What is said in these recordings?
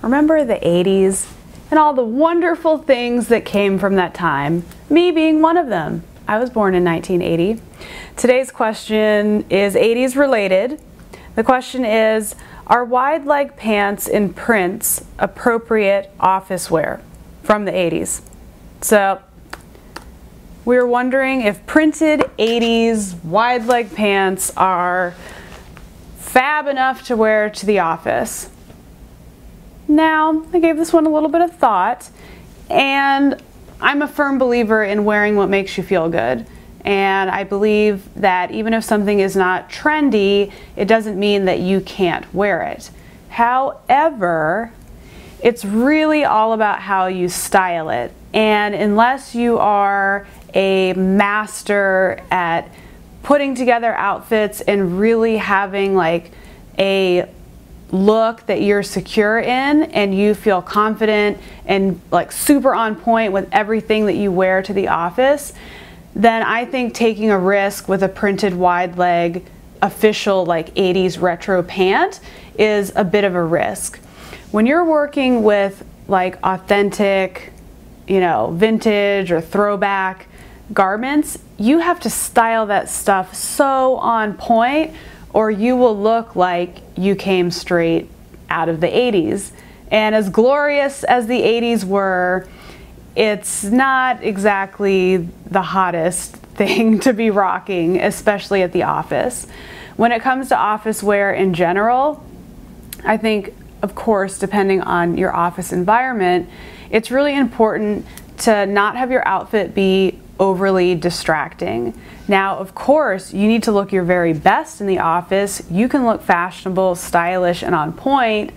Remember the 80s and all the wonderful things that came from that time, me being one of them. I was born in 1980. Today's question is 80s related. The question is, are wide leg pants in prints appropriate office wear from the 80s? So we were wondering if printed 80s wide leg pants are fab enough to wear to the office. Now, I gave this one a little bit of thought, and I'm a firm believer in wearing what makes you feel good. And I believe that even if something is not trendy, it doesn't mean that you can't wear it. However, it's really all about how you style it. And unless you are a master at putting together outfits and really having like a look that you're secure in and you feel confident and like super on point with everything that you wear to the office, then I think taking a risk with a printed wide leg official like 80s retro pant is a bit of a risk. When you're working with like authentic, vintage or throwback garments, you have to style that stuff so on point, or you will look like you came straight out of the 80s. And as glorious as the 80s were, it's not exactly the hottest thing to be rocking, especially at the office. When it comes to office wear in general, I think, of course, depending on your office environment, it's really important to not have your outfit be overly distracting. Now, of course, you need to look your very best in the office. You can look fashionable, stylish, and on point,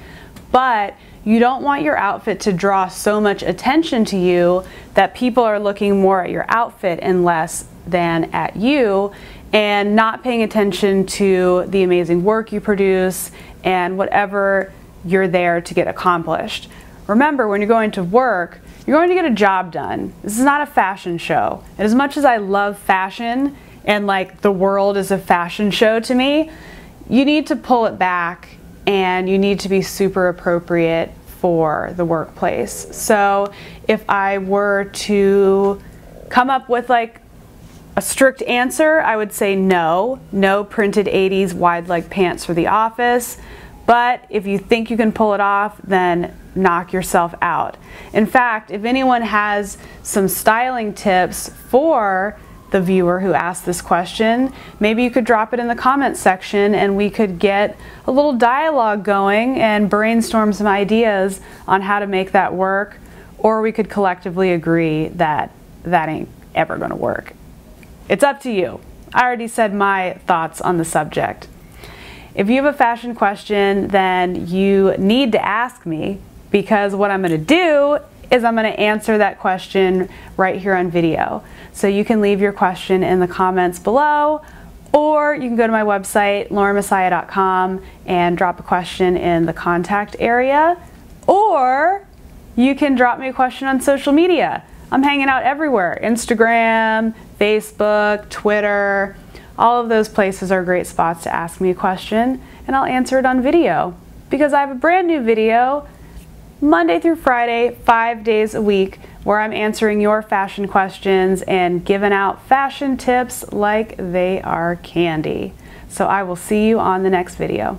but you don't want your outfit to draw so much attention to you that people are looking more at your outfit and less than at you, and not paying attention to the amazing work you produce and whatever you're there to get accomplished. Remember, when you're going to work, you're going to get a job done. This is not a fashion show. And as much as I love fashion and like the world is a fashion show to me, you need to pull it back and you need to be super appropriate for the workplace. So if I were to come up with like a strict answer, I would say no printed 80s wide leg pants for the office. But if you think you can pull it off, then knock yourself out. In fact, if anyone has some styling tips for the viewer who asked this question, maybe you could drop it in the comments section and we could get a little dialogue going and brainstorm some ideas on how to make that work, or we could collectively agree that that ain't ever gonna work. It's up to you. I already said my thoughts on the subject. If you have a fashion question, then you need to ask me, because what I'm gonna do is I'm gonna answer that question right here on video. So you can leave your question in the comments below, or you can go to my website, laurenmessiah.com, and drop a question in the contact area, or you can drop me a question on social media. I'm hanging out everywhere: Instagram, Facebook, Twitter. All of those places are great spots to ask me a question, and I'll answer it on video, because I have a brand new video Monday through Friday, 5 days a week, where I'm answering your fashion questions and giving out fashion tips like they are candy. So I will see you on the next video.